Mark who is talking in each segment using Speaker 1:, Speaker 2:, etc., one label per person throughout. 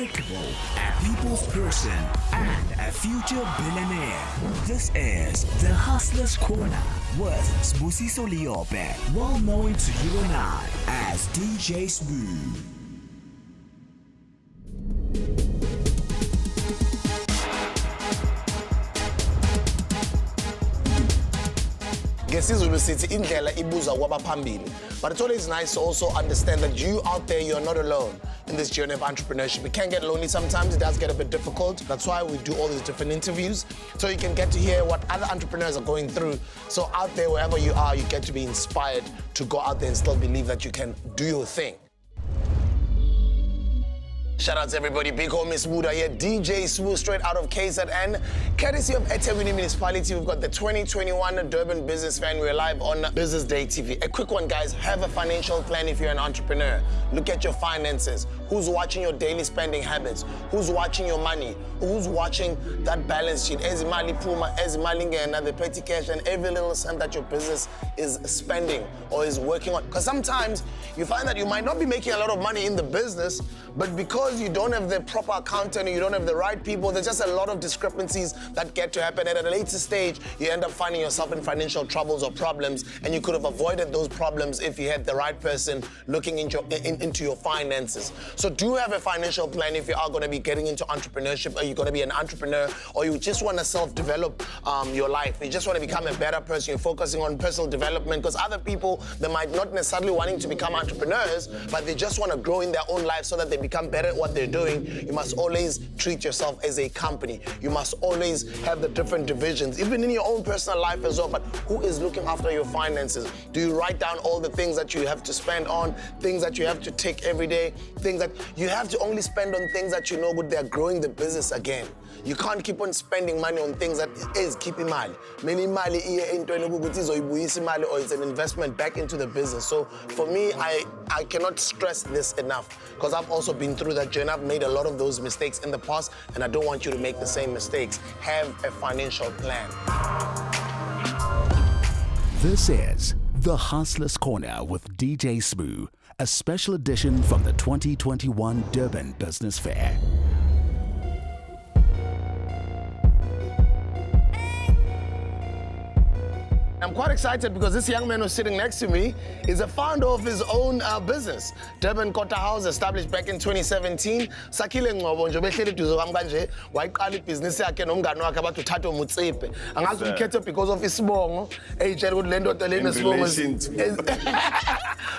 Speaker 1: unbreakable, a people's person, and a future billionaire. This is the Hustler's Corner with Sbu Liope, well known to you and I as DJ Sbu.
Speaker 2: Ngesizulu sithi indlela ibuza kwabaphambili. But it's always nice to also understand that you out there, you're not alone in this journey of entrepreneurship. It can get lonely sometimes, it does get a bit difficult. That's why we do all these different interviews, so you can get to hear what other entrepreneurs are going through. So out there, wherever you are, you get to be inspired to go out there and still believe that you can do your thing. Shout out to everybody, big homie Sbu here, DJ Sbu, straight out of KZN. Courtesy of eThekwini Municipality, we've got the 2021 Durban Business Fair. We're live on Business Day TV. A quick one, guys, have a financial plan if you're an entrepreneur. Look at your finances. Who's watching your daily spending habits? Who's watching your money? Who's watching that balance sheet? Ezimali Puma, Ezimali Ngena, the petty cash, and every little cent that your business is spending or is working on. Because sometimes you find that you might not be making a lot of money in the business, but because you don't have the proper accountant, you don't have the right people, there's just a lot of discrepancies that get to happen. And at a later stage, you end up finding yourself in financial troubles or problems, and you could have avoided those problems if you had the right person looking into your finances. So do have a financial plan if you are going to be getting into entrepreneurship, or you're going to be an entrepreneur, or you just want to self-develop your life. You just want to become a better person. You're focusing on personal development, because other people, they might not necessarily wanting to become entrepreneurs, but they just want to grow in their own life so that they become better at what they're doing. You must always treat yourself as a company. You must always have the different divisions, even in your own personal life as well. But who is looking after your finances? Do you write down all the things that you have to spend on, things that you have to take every day, things that you have to only spend on things that you know good, they're growing the business again. You can't keep on spending money on things that is keeping money. Many money or it's an investment back into the business. So for me, I cannot stress this enough, because I've also been through that journey. I've made a lot of those mistakes in the past, and I don't want you to make the same mistakes. Have a financial plan.
Speaker 1: This is The Hustler's Corner with DJ Sbu, a special edition from the 2021 Durban Business Fair.
Speaker 2: I'm quite excited because this young man who's sitting next to me is a founder of his own business. Durban Kota House, established back in 2017. Sakhile Ngcobo nje behleli duze kwami kanje wayiqala ibhizinisi yakhe nomngane wakhe abathi Thato Motsepe. Angazi ukhethe because of isibongo, eyitshela ukuthi le ndoda lena isibongo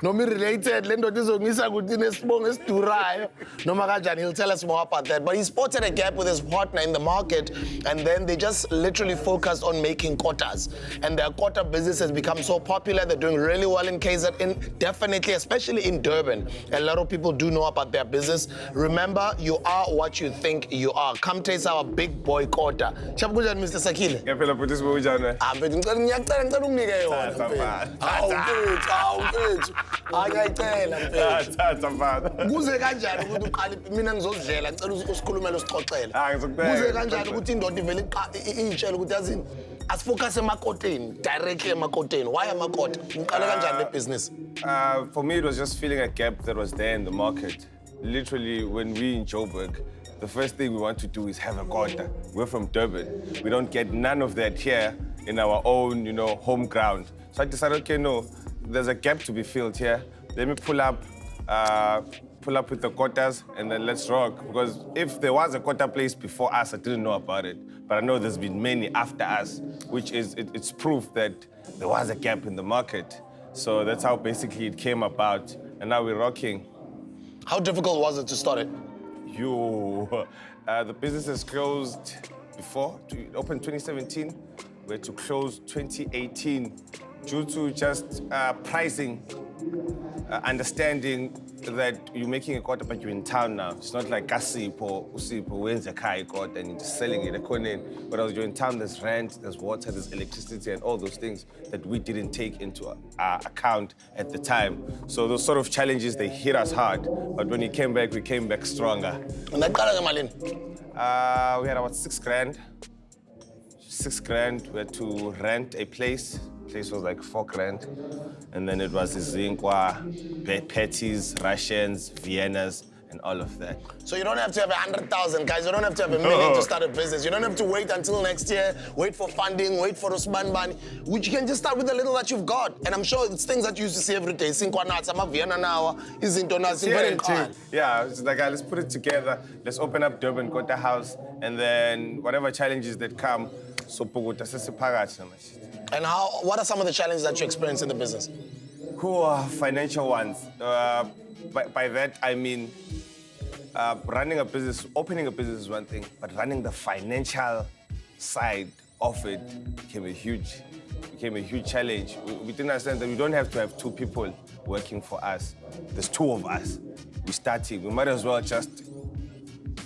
Speaker 2: noma related, le ndoda izongisa ukuthi nesibongo esidurayo noma kanjani. He'll tell us more about that. But he spotted a gap with his partner in the market, and then they just literally focused on making Kotas. And their Kota business has become so popular. They're doing really well in KZN, definitely, especially in Durban. A lot of people do know about their business. Remember, you are what you think you are. Come taste our big boy Kota. Chabuja, Mr. Sakhile.
Speaker 3: Ngiyapela futhi Sbu njani?
Speaker 2: Ngiyacela unginike yona. Ngiyacela mfethu.
Speaker 3: Thatha mfana.
Speaker 2: Kuze kanjani ukuthi uqale mina ngizozidlela, ngicela usikhulumele usixoxele.
Speaker 3: Ngizokubeka.
Speaker 2: Kuze kanjani ukuthi indoda ivele itshela ukuthi yazini asifocus emakoteni, directly emakoteni. Why emakota? Uqale kanjani le business?
Speaker 3: For me, it was just feeling a gap that was there in the market. Literally, when we in Joburg, the first thing we want to do is have a Kota. We're from Durban. We don't get none of that here in our own, home ground. So I decided, okay, no, there's a gap to be filled here. Let me pull up with the Kotas, and then let's rock. Because if there was a Kota place before us, I didn't know about it. But I know there's been many after us, which is, it's proof that there was a gap in the market. So that's how basically it came about. And now we're rocking.
Speaker 2: How difficult was it to start it?
Speaker 3: The business has closed before. It opened 2017. We had to close 2018 due to just pricing, understanding that you're making a Kota, but you're in town now. It's not like Kasipo, Usipo, when's a car Kota, and you're just selling it. But as you're in town, there's rent, there's water, there's electricity, and all those things that we didn't take into our account at the time. So those sort of challenges, they hit us hard. But when we came back stronger.
Speaker 2: And that got Malin?
Speaker 3: We had about 6 grand. 6 grand. We had to rent a place. Place was like 4 grand. And then it was Zinkwa, patties, Russians, Viennas, and all of that.
Speaker 2: So you don't have to have 100,000, guys. You don't have to have $1 million to start a business. You don't have to wait until next year, wait for funding, wait for Usman, which you can just start with the little that you've got. And I'm sure it's things that you used to see every day.
Speaker 3: Yeah, it's like, let's put it together. Let's open up Durban Kota House, and then whatever challenges that come, so
Speaker 2: and what are some of the challenges that you experience in the business?
Speaker 3: Who are financial ones? By that, I mean, running a business, opening a business is one thing, but running the financial side of it became a huge challenge. We didn't understand that we don't have to have 2 people working for us. There's 2 of us. We're starting. We might as well just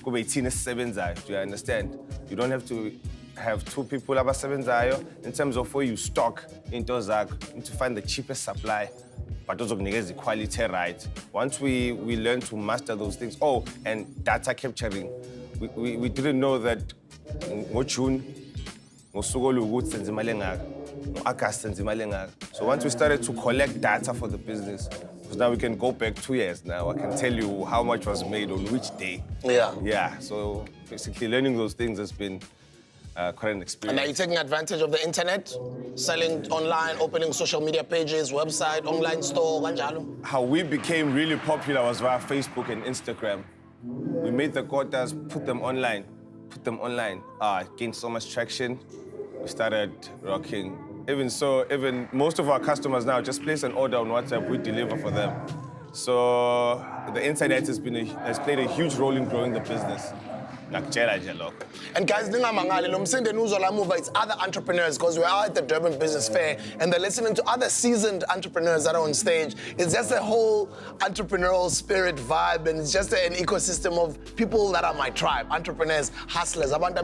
Speaker 3: go 18 7. Do you understand? You don't have to have 2 people about 7 in terms of where you stock into Zak. You need to find the cheapest supply, but also the quality right. Once we learn to master those things. Oh, and data capturing. We didn't know that June, so once we started to collect data for the business, because now we can go back 2 years now. I can tell you how much was made on which day.
Speaker 2: Yeah.
Speaker 3: Yeah, so basically learning those things has been quite an experience.
Speaker 2: And are you taking advantage of the internet? Selling online, opening social media pages, website, online store, kanjalo?
Speaker 3: How we became really popular was via Facebook and Instagram. We made the Kotas, put them online. Gained so much traction. We started rocking. Even most of our customers now just place an order on WhatsApp, we deliver for them. So the internet has played a huge role in growing the business.
Speaker 2: And guys, it's other entrepreneurs, because we're out at the Durban Business Fair and they're listening to other seasoned entrepreneurs that are on stage. It's just a whole entrepreneurial spirit vibe, and it's just an ecosystem of people that are my tribe, entrepreneurs, hustlers. What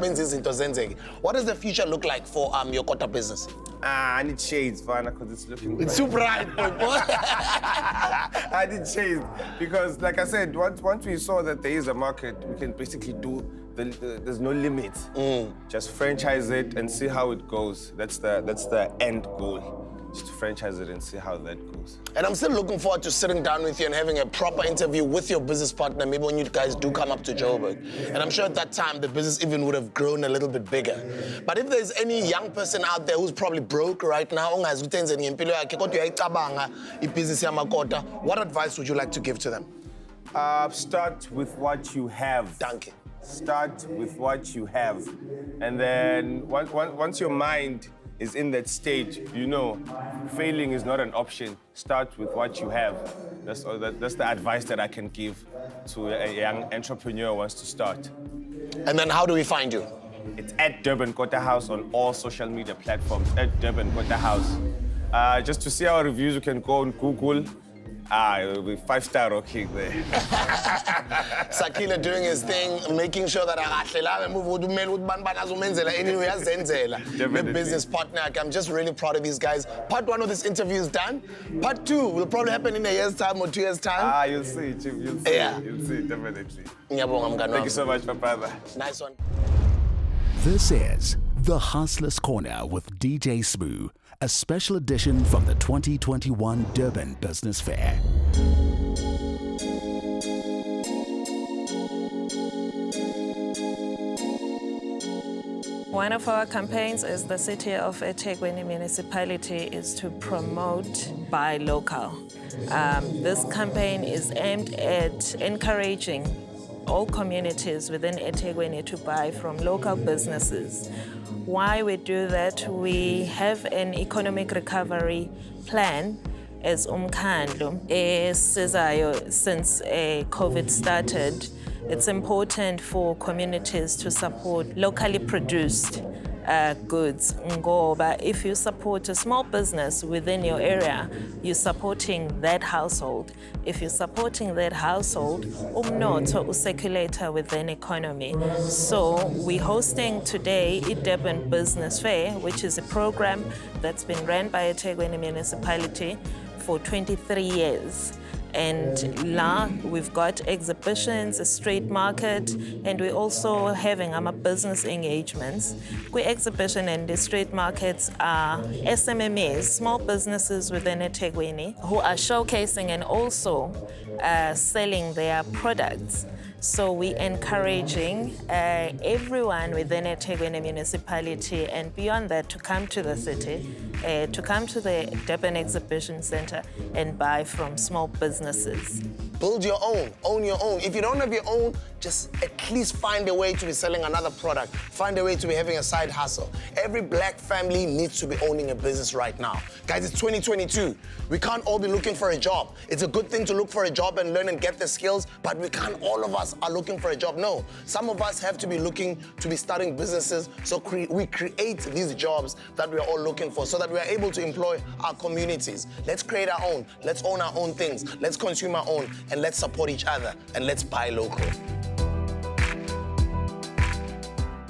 Speaker 2: does the future look like for your Kota business?
Speaker 3: I need shades, Vanna, because it's looking bright.
Speaker 2: It's super bright,
Speaker 3: I need shades because, like I said, once we saw that there is a market, we can basically do. There's no limit. Just franchise it and see how it goes. That's the end goal. Just to franchise it and see how that goes.
Speaker 2: And I'm still looking forward to sitting down with you and having a proper interview with your business partner, maybe when you guys do come up to Joburg. And I'm sure at that time the business even would have grown a little bit bigger. But if there's any young person out there who's probably broke right now, what advice would you like to give to them?
Speaker 3: Start with what you have.
Speaker 2: Thank you.
Speaker 3: Start with what you have. And then once your mind is in that stage, you know, failing is not an option. Start with what you have. That's the advice that I can give to a young entrepreneur who wants to start.
Speaker 2: And then how do we find you?
Speaker 3: It's at Durban Kota House on all social media platforms, at Durban Kota House. Just to see our reviews, you can go on Google. It will be 5-star rocking there.
Speaker 2: Sakhile doing his thing, making sure that the business partner. I'm just really proud of these guys. Part 1 of this interview is done. Part 2 will probably happen in a year's time or 2 years' time.
Speaker 3: You'll see, Chief. You'll see.
Speaker 2: Yeah.
Speaker 3: You'll see, definitely. Thank you so much, my brother.
Speaker 2: Nice one.
Speaker 1: This is The Hustler's Corner with DJ Sbu, a special edition from the 2021 Durban Business Fair.
Speaker 4: One of our campaigns as the City of eThekwini Municipality is to promote buy local. This campaign is aimed at encouraging all communities within eThekwini to buy from local businesses. Why we do that, we have an economic recovery plan as umkhandlu esizayo since COVID started. It's important for communities to support locally produced goods. Ngoba if you support a small business within your area, you're supporting that household. If you're supporting that household, umnotho ucirculator within economy. So we're hosting today Durban Business Fair, which is a program that's been run by eThekwini Municipality for 23 years. And now we've got exhibitions, a street market, and we're also having business engagements. Kwi-exhibition and the street markets are SMMEs, small businesses within eThekwini, who are showcasing and also selling their products. So we're encouraging everyone within eThekwini municipality and beyond that to come to the city, to come to the Durban Exhibition Center and buy from small businesses.
Speaker 2: Build your own your own. If you don't have your own, just at least find a way to be selling another product. Find a way to be having a side hustle. Every black family needs to be owning a business right now. Guys, it's 2022. We can't all be looking for a job. It's a good thing to look for a job and learn and get the skills, but we can't, all of us are looking for a job. No, some of us have to be looking to be starting businesses, so we create these jobs that we are all looking for so that we are able to employ our communities. Let's create our own. Let's own our own things. Let's consume our own, and let's support each other, and let's buy local.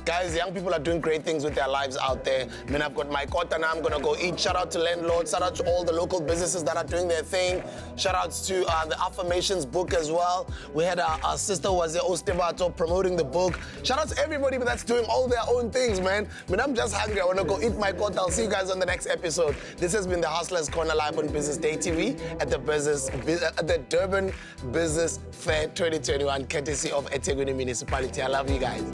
Speaker 2: Guys, young people are doing great things with their lives out there. I mean, I've got my Kota now, I'm gonna go eat. Shout out to landlords, shout out to all the local businesses that are doing their thing. Shout outs to the Affirmations book as well. We had our sister who was there, Thato, promoting the book. Shout out to everybody that's doing all their own things, man. I mean, I'm just hungry, I wanna go eat my Kota. I'll see you guys on the next episode. This has been the Hustlers Corner live on Business Day TV at the Durban Business Fair 2021, courtesy of eThekwini Municipality. I love you guys.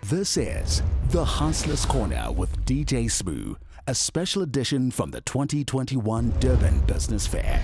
Speaker 1: This is The Hustlers Corner with DJ Sbu, a special edition from the 2021 Durban Business Fair.